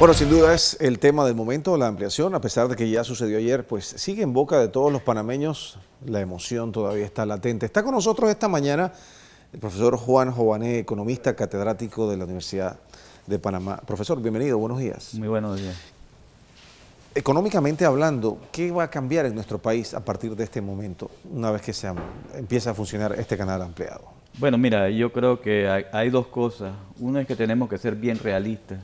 Bueno, sin duda es el tema del momento, la ampliación, a pesar de que ya sucedió ayer, pues sigue en boca de todos los panameños, la emoción todavía está latente. Está con nosotros esta mañana el profesor Juan Jované, economista catedrático de la Universidad de Panamá. Profesor, bienvenido, buenos días. Muy buenos días. Económicamente hablando, ¿qué va a cambiar en nuestro país a partir de este momento, una vez que empiece a funcionar este canal ampliado? Bueno, mira, yo creo que hay dos cosas. Una es que tenemos que ser bien realistas,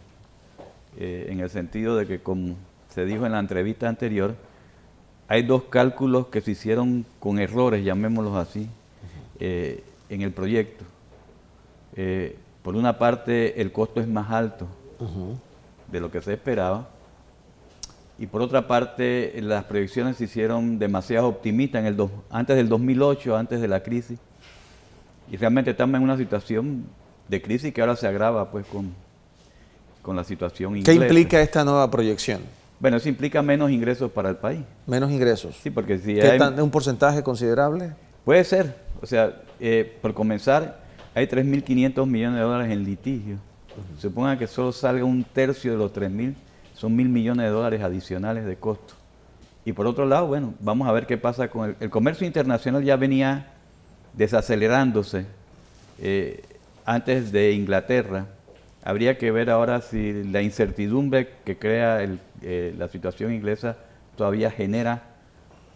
en el sentido de que, como se dijo en la entrevista anterior, hay dos cálculos que se hicieron con errores, llamémoslos así, en el proyecto. Por una parte, el costo es más alto de lo que se esperaba, y por otra parte, las proyecciones se hicieron demasiado optimistas antes del 2008, antes de la crisis, y realmente estamos en una situación de crisis que ahora se agrava pues con la situación inglesa. ¿Qué implica esta nueva proyección? Bueno, eso implica menos ingresos para el país. ¿Menos ingresos? Sí, porque si ¿Un porcentaje considerable? Puede ser. O sea, por comenzar, hay 3.500 millones de dólares en litigio. Supongan que solo salga un tercio de los 3.000, son 1.000 millones de dólares adicionales de costo. Y por otro lado, bueno, vamos a ver qué pasa con el comercio internacional. Ya venía desacelerándose antes de Inglaterra. Habría que ver ahora si la incertidumbre que crea la situación inglesa todavía genera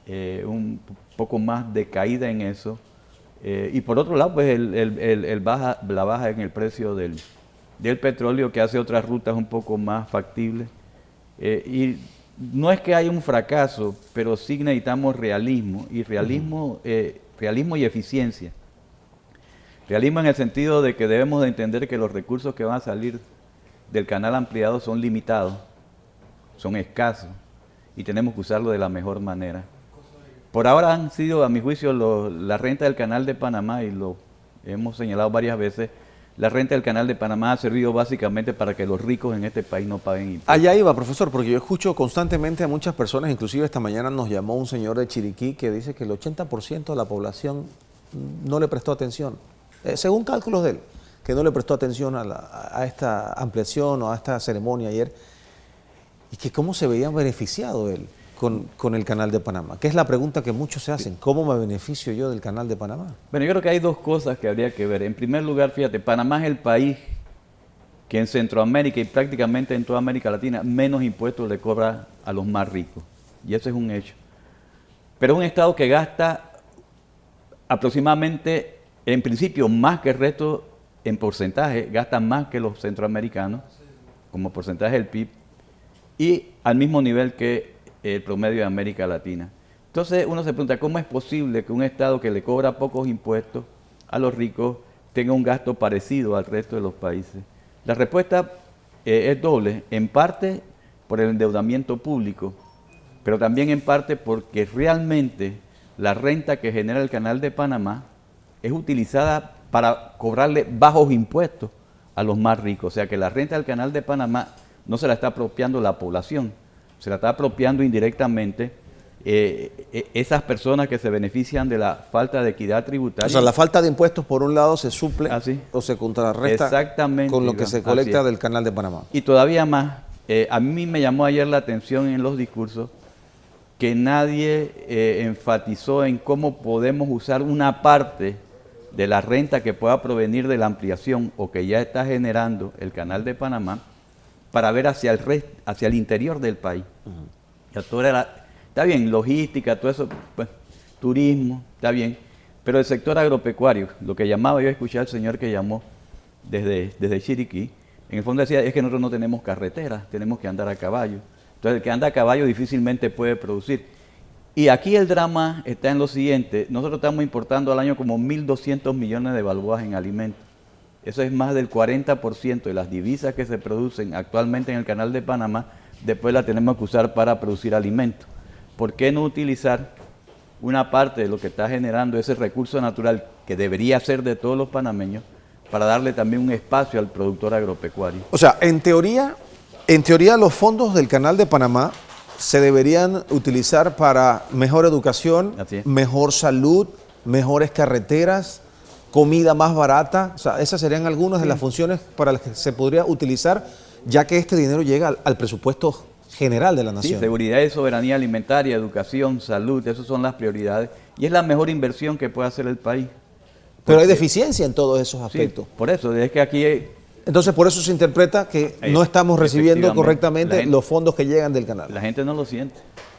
un poco más de caída en eso. Y por otro lado, pues la baja en el precio del petróleo, que hace otras rutas un poco más factibles. Y no es que haya un fracaso, pero sí necesitamos realismo y realismo y eficiencia. Realismo en el sentido de que debemos de entender que los recursos que van a salir del canal ampliado son limitados, son escasos, y tenemos que usarlo de la mejor manera. Por ahora han sido, a mi juicio, la renta del canal de Panamá, y lo hemos señalado varias veces, la renta del canal de Panamá ha servido básicamente para que los ricos en este país no paguen impuestos. Allá iba, profesor, porque yo escucho constantemente a muchas personas, inclusive esta mañana nos llamó un señor de Chiriquí que dice que el 80% de la población no le prestó atención. Según cálculos de él, que no le prestó atención a esta ampliación o a esta ceremonia ayer, y que cómo se veía beneficiado él con el canal de Panamá, que es la pregunta que muchos se hacen: ¿cómo me beneficio yo del canal de Panamá? Bueno, yo creo que hay dos cosas que habría que ver. En primer lugar, fíjate, Panamá es el país que en Centroamérica y prácticamente en toda América Latina menos impuestos le cobra a los más ricos, y eso es un hecho. Pero es un estado que gasta aproximadamente, en principio, más que el resto en porcentaje, gastan más que los centroamericanos, como porcentaje del PIB, y al mismo nivel que el promedio de América Latina. Entonces uno se pregunta, ¿cómo es posible que un estado que le cobra pocos impuestos a los ricos tenga un gasto parecido al resto de los países? La respuesta es doble, en parte por el endeudamiento público, pero también en parte porque realmente la renta que genera el canal de Panamá es utilizada para cobrarle bajos impuestos a los más ricos. O sea que la renta del canal de Panamá no se la está apropiando la población, se la está apropiando indirectamente esas personas que se benefician de la falta de equidad tributaria. O sea, la falta de impuestos por un lado se suple o se contrarresta con lo que se colecta del canal de Panamá. Y todavía más, a mí me llamó ayer la atención en los discursos que nadie enfatizó en cómo podemos usar una parte de la renta que pueda provenir de la ampliación o que ya está generando el canal de Panamá para ver hacia el interior del país. Ya todo está bien, logística, todo eso, pues, turismo, está bien, pero el sector agropecuario, lo que llamaba, yo escuché al señor que llamó desde Chiriquí, en el fondo decía, es que nosotros no tenemos carreteras, tenemos que andar a caballo. Entonces el que anda a caballo difícilmente puede producir. Y aquí el drama está en lo siguiente: nosotros estamos importando al año como 1.200 millones de balboas en alimentos. Eso es más del 40% de las divisas que se producen actualmente en el canal de Panamá, después la tenemos que usar para producir alimentos. ¿Por qué no utilizar una parte de lo que está generando ese recurso natural, que debería ser de todos los panameños, para darle también un espacio al productor agropecuario? O sea, en teoría los fondos del canal de Panamá se deberían utilizar para mejor educación, mejor salud, mejores carreteras, comida más barata. O sea, esas serían algunas de las funciones para las que se podría utilizar ya que este dinero llega al presupuesto general de la Sí, nación. seguridad y soberanía alimentaria, educación, salud, esas son las prioridades. Y es la mejor inversión que puede hacer el país. Pero hay Porque- deficiencia en todos esos Sí, aspectos. por eso, es que aquí Entonces, por eso se interpreta que no estamos recibiendo Efectivamente. correctamente La gente- los fondos que llegan del canal. la gente no lo siente.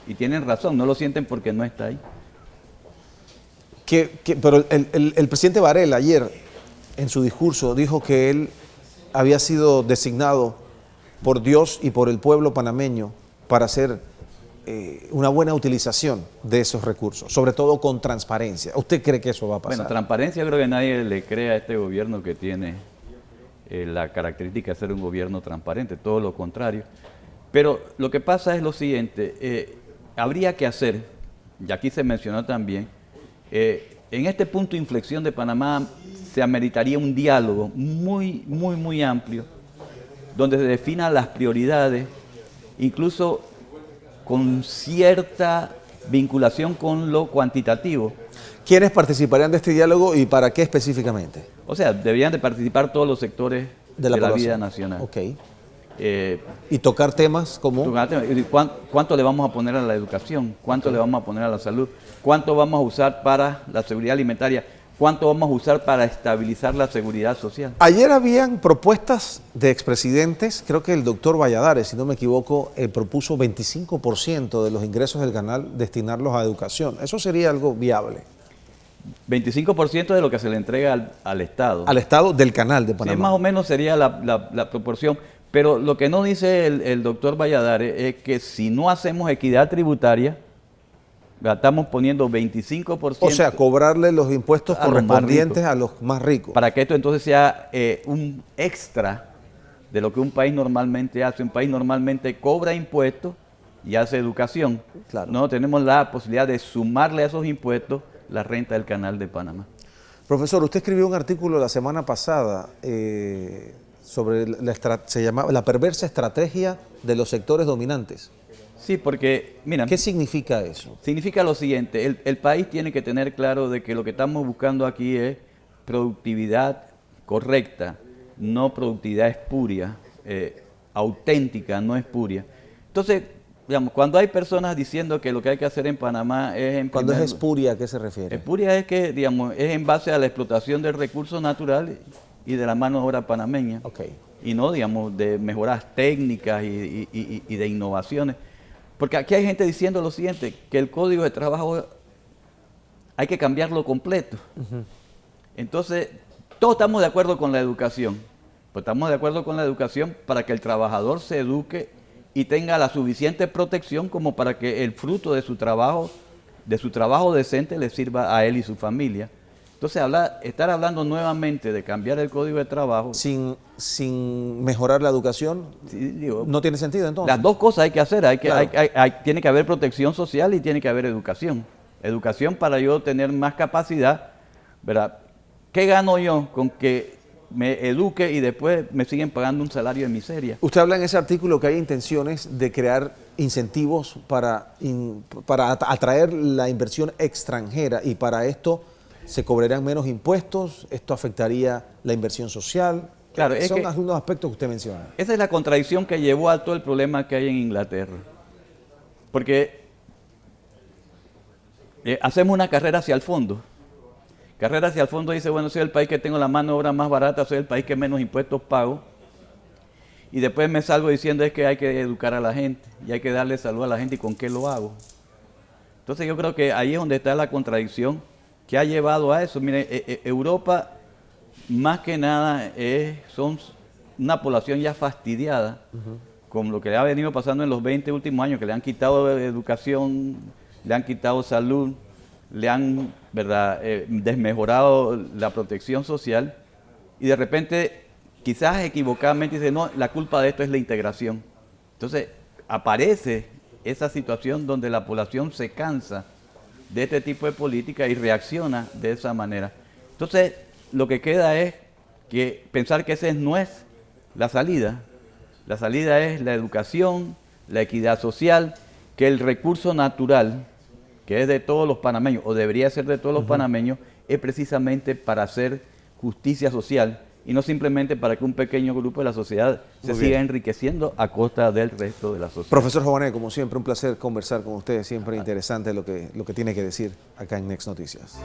Y tienen razón, no lo sienten porque no está ahí. Pero el presidente Varela ayer, en su discurso, dijo que él había sido designado por Dios y por el pueblo panameño para hacer una buena utilización de esos recursos, sobre todo con transparencia. ¿Usted cree que eso va a pasar? Bueno, transparencia creo que nadie le cree a este gobierno que tiene la característica de ser un gobierno transparente, todo lo contrario. Pero lo que pasa es lo siguiente, habría que hacer, y aquí se mencionó también, en este punto de inflexión de Panamá se ameritaría un diálogo muy amplio, donde se definan las prioridades, incluso con cierta vinculación con lo cuantitativo. ¿Quiénes participarían de este diálogo y para qué específicamente? O sea, deberían de participar todos los sectores de la vida población. nacional. Ok. Eh, Y tocar temas como... ¿Cuánto le vamos a poner a la educación? ¿Cuánto le vamos a poner a la salud? ¿Cuánto vamos a usar para la seguridad alimentaria? ¿Cuánto vamos a usar para estabilizar la seguridad social? Ayer habían propuestas de expresidentes, creo que el doctor Valladares, si no me equivoco, propuso 25% de los ingresos del canal destinarlos a educación. Eso sería algo viable. 25% de lo que se le entrega al Estado. Al Estado del canal de Sí, Panamá. más o menos sería la proporción. Pero lo que no dice el doctor Valladares es que si no hacemos equidad tributaria, la estamos poniendo 25%. O sea, cobrarle los impuestos a los más correspondientes ricos. a los más ricos. Para que esto entonces sea un extra de lo que un país normalmente hace. Un país normalmente cobra impuestos y hace educación. Claro. No tenemos la posibilidad de sumarle a esos impuestos la renta del canal de Panamá. Profesor, usted escribió un artículo la semana pasada sobre se llamaba la perversa estrategia de los sectores dominantes. Sí, porque, mira, ¿Qué significa eso? significa lo siguiente, el país tiene que tener claro de que lo que estamos buscando aquí es productividad correcta, no productividad espuria, auténtica, no espuria. Entonces, digamos, cuando hay personas diciendo que lo que hay que hacer en Panamá es... Cuando es espuria, ¿a qué se refiere? Espuria es que, digamos, es en base a la explotación del recurso natural y de la mano de obra panameña. Ok. Y no, digamos, de mejoras técnicas y de innovaciones. Porque aquí hay gente diciendo lo siguiente, que el código de trabajo hay que cambiarlo completo. Entonces, todos estamos de acuerdo con la educación. Pues estamos de acuerdo con la educación para que el trabajador se eduque y tenga la suficiente protección como para que el fruto de su trabajo decente le sirva a él y su familia. Entonces, estar hablando nuevamente de cambiar el código de trabajo... Sin mejorar la educación, sí, digo, no tiene sentido entonces. las dos cosas hay que hacer, Claro. tiene que haber protección social y tiene que haber educación. Educación para yo tener más capacidad, ¿verdad? ¿Qué gano yo con que me eduque y después me siguen pagando un salario de miseria? Usted habla en ese artículo que hay intenciones de crear incentivos para atraer la inversión extranjera y para esto se cobrarían menos impuestos, esto afectaría la inversión social. Claro, es son que algunos aspectos que usted menciona. esa es la contradicción que llevó a todo el problema que hay en Inglaterra. Porque hacemos una carrera hacia el fondo. Carrera hacia el fondo dice, bueno, soy el país que tengo la mano de obra más barata, soy el país que menos impuestos pago. Y después me salgo diciendo es que hay que educar a la gente y hay que darle salud a la gente y con qué lo hago. Entonces yo creo que ahí es donde está la contradicción que ha llevado a eso. Mire, Europa más que nada son una población ya fastidiada con lo que le ha venido pasando en los 20 últimos años, que le han quitado educación, le han quitado salud, le han desmejorado la protección social y de repente quizás equivocadamente dice, no, la culpa de esto es la integración. Entonces aparece esa situación donde la población se cansa de este tipo de política y reacciona de esa manera. Entonces lo que queda es que pensar que esa no es la salida. La salida es la educación, la equidad social, que el recurso natural, que es de todos los panameños, o debería ser de todos los panameños, es precisamente para hacer justicia social y no simplemente para que un pequeño grupo de la sociedad se Muy siga bien. enriqueciendo a costa del resto de la sociedad. Profesor Jobanet, como siempre, un placer conversar con usted. Siempre interesante lo que tiene que decir acá en Next Noticias.